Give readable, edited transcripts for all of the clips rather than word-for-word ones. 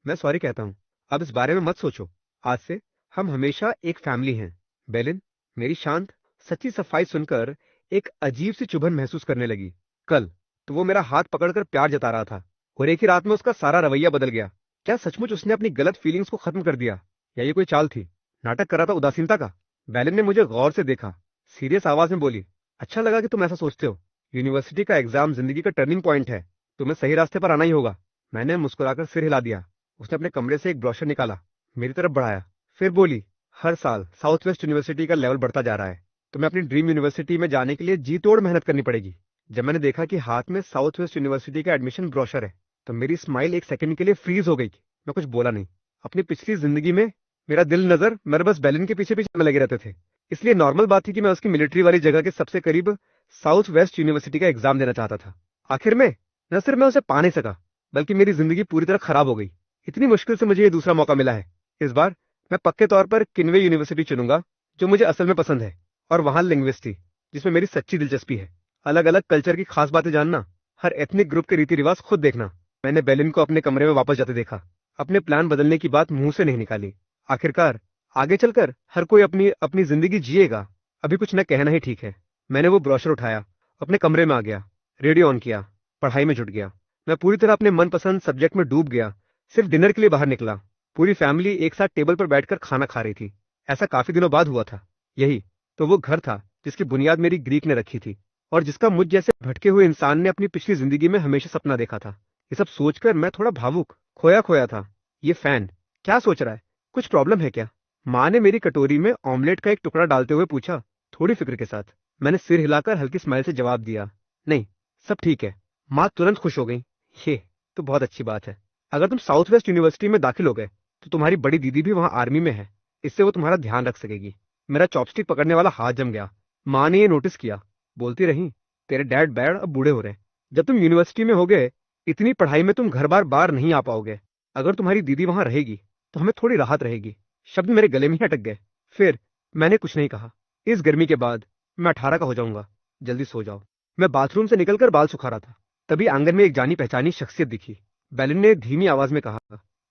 मैं सॉरी कहता हूँ। अब इस बारे में मत सोचो। आज से हम हमेशा एक फैमिली हैं। बेलिन, मेरी शांत, सच्ची सफाई सुनकर एक अजीब सी चुभन महसूस करने लगी। कल तो वो मेरा हाथ पकड़कर प्यार जता रहा था, और एक ही रात में उसका सारा रवैया बदल गया। क्या सचमुच उसने अपनी गलत फीलिंग्स को खत्म कर दिया, या ये कोई चाल थी? नाटक कर रहा था उदासीनता का। बेलिन ने मुझे गौर से देखा, सीरियस आवाज में बोली, अच्छा लगा कि तुम ऐसा सोचते हो। यूनिवर्सिटी का एग्जाम जिंदगी का टर्निंग पॉइंट है। तुम्हें सही रास्ते पर आना ही होगा। मैंने मुस्कुराकर सिर हिला दिया। उसने अपने कमरे से एक ब्रोशर निकाला, मेरी तरफ बढ़ाया, फिर बोली, हर साल साउथ वेस्ट यूनिवर्सिटी का लेवल बढ़ता जा रहा है। तुम्हें अपनी ड्रीम यूनिवर्सिटी में जाने के लिए जी तोड़ मेहनत करनी पड़ेगी। जब मैंने देखा कि हाथ में साउथ वेस्ट यूनिवर्सिटी का एडमिशन ब्रोशर है, तो मेरी स्माइल एक सेकंड के लिए फ्रीज हो गई। मैं कुछ बोला नहीं। अपनी पिछली जिंदगी में मेरा दिल नजर मेरे बस बेलिन के पीछे पीछे में लगे रहते थे, इसलिए नॉर्मल बात थी कि मैं उसकी मिलिट्री वाली जगह के सबसे करीब साउथ वेस्ट यूनिवर्सिटी का एग्जाम देना चाहता था। आखिर में न सिर्फ मैं उसे पा नहीं सका, बल्कि मेरी जिंदगी पूरी तरह खराब हो गई। इतनी मुश्किल से मुझे ये दूसरा मौका मिला है। इस बार मैं पक्के तौर पर किन्वे यूनिवर्सिटी चुनूंगा, जो मुझे असल में पसंद है, और वहां लिंग्विस्टिक, जिसमें मेरी सच्ची दिलचस्पी है। अलग अलग कल्चर की खास बातें जानना, हर एथनिक ग्रुप के रीति रिवाज खुद देखना। मैंने बेलिन को अपने कमरे में वापस जाते देखा। अपने प्लान बदलने की बात मुंह से नहीं निकाली। आखिरकार आगे चलकर हर कोई अपनी अपनी जिंदगी जिएगा। अभी कुछ न कहना ही ठीक है। मैंने वो ब्रोशर उठाया, अपने कमरे में आ गया, रेडियो ऑन किया, पढ़ाई में जुट गया। मैं पूरी तरह अपने मनपसंद सब्जेक्ट में डूब गया। सिर्फ डिनर के लिए बाहर निकला। पूरी फैमिली एक साथ टेबल पर बैठकर खाना खा रही थी। ऐसा काफी दिनों बाद हुआ था। यही तो वो घर था जिसकी बुनियाद मेरी ग्रीक ने रखी थी, और जिसका मुझ जैसे भटके हुए इंसान ने अपनी पिछली जिंदगी में हमेशा सपना देखा था। ये सब सोचकर मैं थोड़ा भावुक, खोया खोया था। ये फैन क्या सोच रहा है? कुछ प्रॉब्लम है क्या? माँ ने मेरी कटोरी में ऑमलेट का एक टुकड़ा डालते हुए पूछा, थोड़ी फिक्र के साथ। मैंने सिर हिलाकर हल्की स्माइल से जवाब दिया, नहीं, सब ठीक है। माँ तुरंत खुश हो गई। ये तो बहुत अच्छी बात है। अगर तुम साउथ वेस्ट यूनिवर्सिटी में दाखिल हो गए, तो तुम्हारी बड़ी दीदी भी वहां आर्मी में है। इससे वो तुम्हारा ध्यान रख सकेगी। मेरा चॉपस्टिक पकड़ने वाला हाथ जम गया। माँ ने ये नोटिस किया, बोलती रही, तेरे डैड बैड अब बूढ़े हो रहे। जब तुम यूनिवर्सिटी में होगे, इतनी पढ़ाई में तुम घर बार बार नहीं आ पाओगे। अगर तुम्हारी दीदी वहां रहेगी, तो हमें थोड़ी राहत रहेगी। शब्द मेरे गले में ही अटक गए। फिर मैंने कुछ नहीं कहा। इस गर्मी के बाद मैं 18 का हो जाऊंगा। जल्दी सो जाओ। मैं बाथरूम से निकलकर बाल सुखा रहा था, तभी आंगन में एक जानी पहचानी शख्सियत दिखी। बेलिन ने धीमी आवाज में कहा,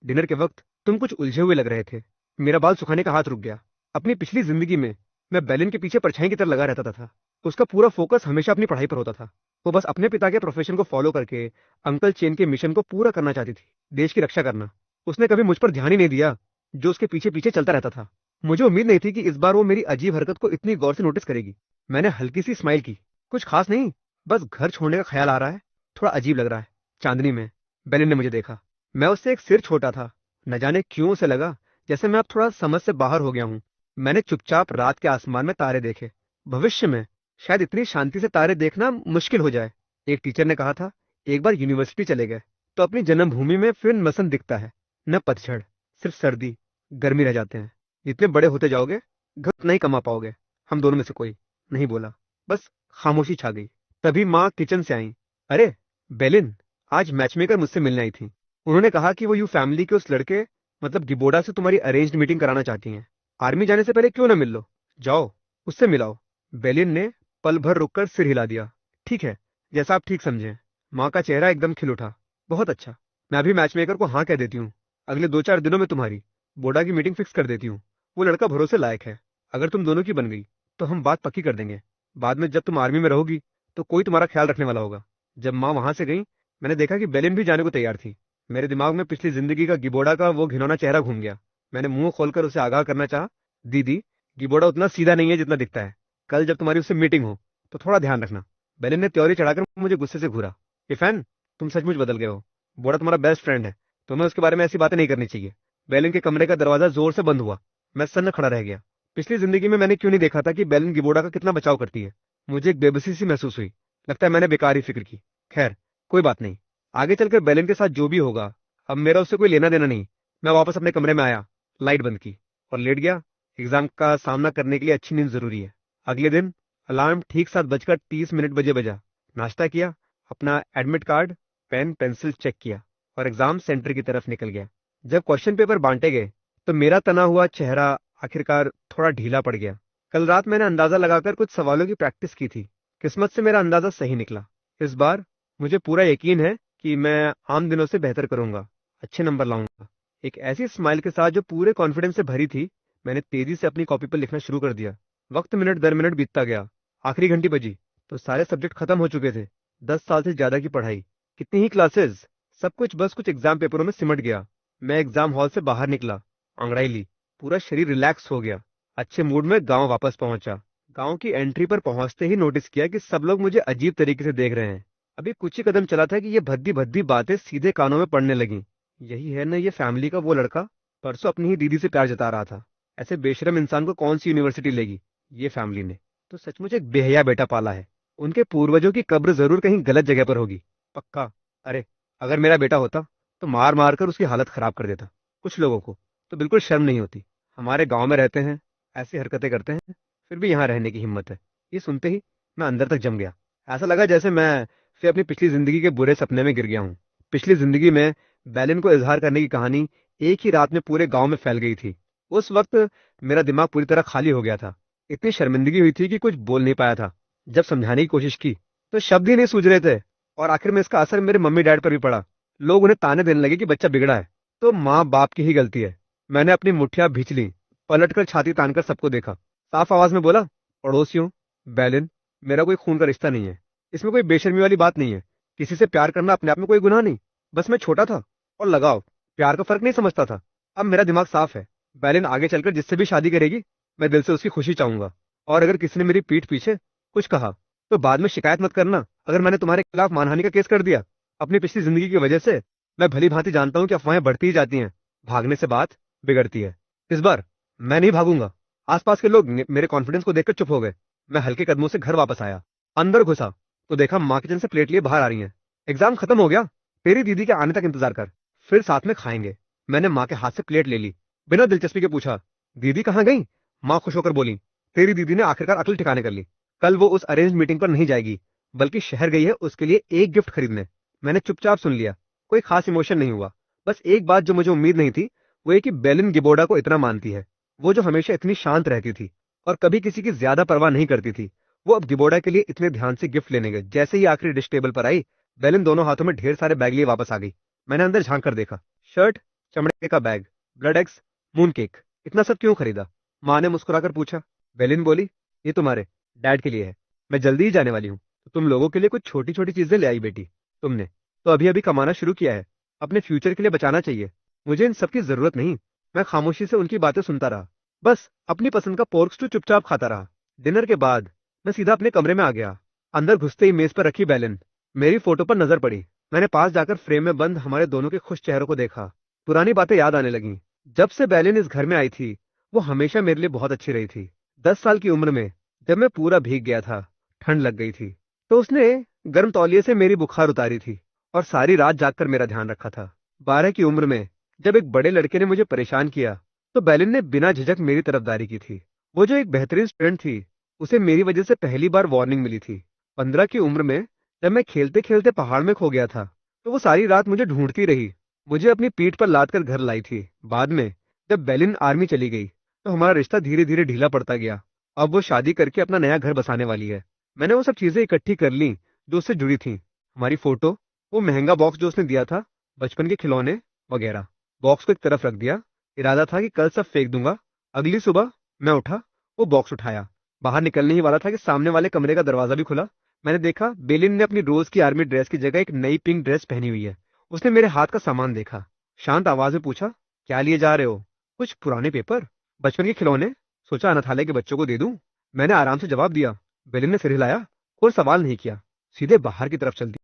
डिनर के वक्त तुम कुछ उलझे हुए लग रहे थे। मेरा बाल सुखाने का हाथ रुक गया। अपनी पिछली जिंदगी में मैं बेलिन के पीछे परछाई की तरह लगा रहता था। उसका पूरा फोकस हमेशा अपनी पढ़ाई पर होता था। वो बस अपने पिता के प्रोफेशन को फॉलो करके अंकल चेन के मिशन को पूरा करना चाहती थी, देश की रक्षा करना। उसने कभी मुझ पर ध्यान ही नहीं दिया, जो उसके पीछे पीछे चलता रहता था। मुझे उम्मीद नहीं थी कि इस बार वो मेरी अजीब हरकत को इतनी गौर से नोटिस करेगी। मैंने हल्की सी स्माइल की, कुछ खास नहीं, बस घर छोड़ने का ख्याल आ रहा है, थोड़ा अजीब लग रहा है। चांदनी में बेलिन ने मुझे देखा। मैं उससे एक सिर छोटा था। न जाने क्यों उसे लगा जैसे मैं अब थोड़ा समझ से बाहर हो गया हूँ। मैंने चुपचाप रात के आसमान में तारे देखे। भविष्य में शायद इतनी शांति से तारे देखना मुश्किल हो जाए। एक टीचर ने कहा था, एक बार यूनिवर्सिटी चले गए तो अपनी जन्मभूमि में फिर वसंत दिखता है, न पतझड़, सिर्फ सर्दी, गर्मी रह जाते हैं। जितने बड़े होते जाओगे, घर उतना ही कमा पाओगे। हम दोनों में से कोई नहीं बोला, बस खामोशी छा गई। तभी माँ किचन से आई। अरे बेलिन, आज मैचमेकर मुझसे मिलने आई थी। उन्होंने कहा कि वो यू फैमिली के उस लड़के, मतलब गिबोडा से तुम्हारी अरेंज्ड मीटिंग कराना चाहती हैं। आर्मी जाने से पहले क्यों ना मिल लो? जाओ, उससे मिलाओ। बेलिन ने पल भर रुककर सिर हिला दिया। ठीक है, जैसा आप ठीक समझें। माँ का चेहरा एकदम खिल उठा। बहुत अच्छा, मैं अभी मैचमेकर को हाँ कह देती हूँ। अगले 2-4 दिनों में तुम्हारी बोडा की मीटिंग फिक्स कर देती हूँ। वो लड़का भरोसे लायक है। अगर तुम दोनों की बन गई, तो हम बात पक्की कर देंगे। बाद में जब तुम आर्मी में रहोगी, तो कोई तुम्हारा ख्याल रखने वाला होगा। जब माँ वहां से गई, मैंने देखा कि बेलिन भी जाने को तैयार थी। मेरे दिमाग में पिछली जिंदगी का गिबोडा का वो घिनौना चेहरा घूम गया। मैंने मुंह खोलकर उसे आगाह करना चाहा, दीदी, गिबोडा उतना सीधा नहीं है जितना दिखता है। कल जब तुम्हारी उससे मीटिंग हो, तो थोड़ा ध्यान रखना। बेलिन ने त्योरी चढ़ाकर मुझे गुस्से से घूरा। इफैन, तुम सचमुच बदल गए हो। बोडा तुम्हारा बेस्ट फ्रेंड है, तुम्हें उसके बारे में ऐसी बातें नहीं करनी चाहिए। बेलिन के कमरे का दरवाजा जोर से बंद हुआ। मैं सन्न खड़ा रह गया। पिछली जिंदगी में मैंने क्यों नहीं देखा था कि बेलिन गिबोडा का कितना बचाव करती है। मुझे एक बेबसी सी महसूस हुई। लगता है मैंने बेकार ही फिक्र की। खैर, कोई बात नहीं। आगे चलकर बेलिन के साथ जो भी होगा, अब मेरा उससे कोई लेना देना नहीं। मैं वापस अपने कमरे में आया, लाइट बंद की और लेट गया। एग्जाम का सामना करने के लिए अच्छी नींद जरूरी है। अगले दिन अलार्म ठीक 7:30 बजे बजा। नाश्ता किया, अपना admit card, pen pencil check किया, और एग्जाम सेंटर की तरफ निकल गया। जब क्वेश्चन पेपर बांटे गए, तो मेरा तना हुआ चेहरा आखिरकार थोड़ा ढीला पड़ गया। कल रात मैंने अंदाजा लगाकर कुछ सवालों की प्रैक्टिस की थी। किस्मत से मेरा अंदाजा सही निकला। इस बार मुझे पूरा यकीन है कि मैं आम दिनों से बेहतर करूंगा, अच्छे नंबर लाऊंगा। एक ऐसी स्माइल के साथ जो पूरे कॉन्फिडेंस से भरी थी। मैंने तेजी से अपनी कॉपी पर लिखना शुरू कर दिया। वक्त मिनट दर मिनट बीतता गया। आखिरी घंटी बजी तो सारे सब्जेक्ट खत्म हो चुके थे। 10 साल से ज्यादा की पढ़ाई, कितनी ही क्लासेस, सब कुछ बस कुछ एग्जाम पेपरों में सिमट गया। मैं एग्जाम हॉल से बाहर निकला, अंगड़ाई ली, पूरा शरीर रिलैक्स हो गया। अच्छे मूड में गांव वापस पहुंचा। गांव की एंट्री पर पहुंचते ही नोटिस किया कि सब लोग मुझे अजीब तरीके से देख रहे हैं। अभी कुछ ही कदम चला था कि ये भद्दी भद्दी बातें सीधे कानों में पड़ने लगी। यही है ना ये फैमिली का वो लड़का, परसों अपनी ही दीदी से प्यार जता रहा था। ऐसे बेशरम इंसान को कौन सी यूनिवर्सिटी लेगी। ये फैमिली ने तो सचमुच एक बेहया बेटा पाला है। उनके पूर्वजों की कब्र जरूर कहीं गलत जगह पर होगी, पक्का। अरे, अगर मेरा बेटा होता तो मार मार कर उसकी हालत खराब कर देता। कुछ लोगों को तो बिल्कुल शर्म नहीं होती। हमारे गांव में रहते हैं, ऐसी हरकतें करते हैं, फिर भी यहाँ रहने की हिम्मत है। ये सुनते ही मैं अंदर तक जम गया। ऐसा लगा जैसे मैं फिर अपनी पिछली जिंदगी के बुरे सपने में गिर गया हूँ। पिछली जिंदगी में बैलिन को इजहार करने की कहानी एक ही रात में पूरे गांव में फैल गई थी। उस वक्त मेरा दिमाग पूरी तरह खाली हो गया था। इतनी शर्मिंदगी हुई थी कि कुछ बोल नहीं पाया था। जब समझाने की कोशिश की तो शब्द ही नहीं सूझ रहे थे। और आखिर में इसका असर मेरे मम्मी डैड पर भी पड़ा। लोग उन्हें ताने देने लगे कि बच्चा बिगड़ा है, तो माँ बाप की ही गलती है। मैंने अपनी मुठ्ठियां भींच ली, पलट कर छाती तानकर सबको देखा, साफ आवाज में बोला, पड़ोसियों, बैलिन मेरा कोई खून का रिश्ता नहीं है। इसमें कोई बेशर्मी वाली बात नहीं है। किसी से प्यार करना अपने आप में कोई गुनाह नहीं। बस मैं छोटा था और लगाव, प्यार का फर्क नहीं समझता था। अब मेरा दिमाग साफ है। बैलिन आगे चलकर जिससे भी शादी करेगी, मैं दिल से उसकी खुशी चाहूंगा। और अगर किसी ने मेरी पीठ पीछे कुछ कहा तो बाद में शिकायत मत करना अगर मैंने तुम्हारे खिलाफ मानहानि का केस कर दिया। अपनी पिछली जिंदगी की वजह से मैं भली भांति जानता हूँ कि अफवाहें बढ़ती ही जाती हैं, भागने से बात बिगड़ती है। इस बार मैं नहीं भागूंगा। आसपास के लोग मेरे कॉन्फिडेंस को देखकर चुप हो गए। मैं हल्के कदमों से घर वापस आया। अंदर घुसा तो देखा माँ किचन से प्लेट लिए बाहर आ रही है। एग्जाम खत्म हो गया, तेरी दीदी के आने तक इंतजार कर, फिर साथ में खाएंगे। मैंने माँ के हाथ से प्लेट ले ली, बिना दिलचस्पी के पूछा, दीदी कहाँ गई? माँ खुश होकर बोली, तेरी दीदी ने आखिरकार अकल ठिकाने कर ली। कल वो उस अरेंज मीटिंग पर नहीं जाएगी, बल्कि शहर गई है उसके लिए एक गिफ्ट खरीदने। मैंने चुपचाप सुन लिया, कोई खास इमोशन नहीं हुआ। बस एक बात जो मुझे उम्मीद नहीं थी, वो ये कि बेलिन गिबोर्डा को इतना मानती है। वो जो हमेशा इतनी शांत रहती थी और कभी किसी की ज्यादा परवाह नहीं करती थी, वो अब गिबोर्डा के लिए इतने ध्यान से गिफ्ट लेने गए। जैसे ही आखिरी डिश टेबल पर आई, बेलिन दोनों हाथों में ढेर सारे बैग लिए वापस आ गई। मैंने अंदर झांक कर देखा, शर्ट, चमड़े का bag, blood eggs, moon cake. इतना सब क्यों खरीदा? माँ ने मुस्कुराकर पूछा। बेलिन बोली, ये तुम्हारे डैड के लिए है, मैं जल्दी ही जाने वाली हूँ, तो तुम लोगों के लिए कुछ छोटी छोटी चीजें ले आई बेटी। तुमने तो अभी अभी कमाना शुरू किया है, अपने फ्यूचर के लिए बचाना चाहिए। मुझे इन सब की जरूरत नहीं। मैं खामोशी से उनकी बातें सुनता रहा, बस अपनी पसंद का पोर्क स्टू चुपचाप खाता रहा। डिनर के बाद मैं सीधा अपने कमरे में आ गया। अंदर घुसते ही मेज पर रखी बैलन मेरी फोटो पर नजर पड़ी। मैंने पास जाकर फ्रेम में बंद हमारे दोनों के खुश चेहरों को देखा। पुरानी बातें याद आने लगी। जब से बैलन इस घर में आई थी, वो हमेशा मेरे लिए बहुत अच्छी रही थी। 10 साल की उम्र में जब मैं पूरा भीग गया था, ठंड लग गई थी, तो उसने गर्म तौलिए से मेरी बुखार उतारी थी और सारी रात जागकर मेरा ध्यान रखा था। 12 की उम्र में जब एक बड़े लड़के ने मुझे परेशान किया, तो बैलिन ने बिना झिझक मेरी तरफदारी की थी। वो जो एक बेहतरीन स्टूडेंट थी, उसे मेरी वजह से पहली बार वार्निंग मिली थी। 15 की उम्र में जब मैं खेलते खेलते पहाड़ में खो गया था, तो वो सारी रात मुझे ढूंढती रही, मुझे अपनी पीठ पर लाद कर घर लाई थी। बाद में जब बेलिन आर्मी चली गई, तो हमारा रिश्ता धीरे धीरे ढीला पड़ता गया। अब वो शादी करके अपना नया घर बसाने वाली है। मैंने वो सब चीजें इकट्ठी कर ली जो उससे जुड़ी थी, हमारी फोटो, वो महंगा बॉक्स जो उसने दिया था, बचपन के खिलौने वगैरह। बॉक्स को एक तरफ रख दिया, इरादा था कि कल सब फेंक दूंगा। अगली सुबह मैं उठा, वो बॉक्स उठाया, बाहर निकलने ही वाला था कि सामने वाले कमरे का दरवाजा भी खुला। मैंने देखा बेलिन ने अपनी रोज की आर्मी ड्रेस की जगह एक नई पिंक ड्रेस पहनी हुई है। उसने मेरे हाथ का सामान देखा, शांत आवाज में पूछा, क्या लिए जा रहे हो? कुछ पुराने पेपर, बचपन के खिलौने, सोचा अनाथालय के बच्चों को दे दूं। मैंने आराम से जवाब दिया। बेलिन ने सिर हिलाया, कोई सवाल नहीं किया, सीधे बाहर की तरफ चल दी।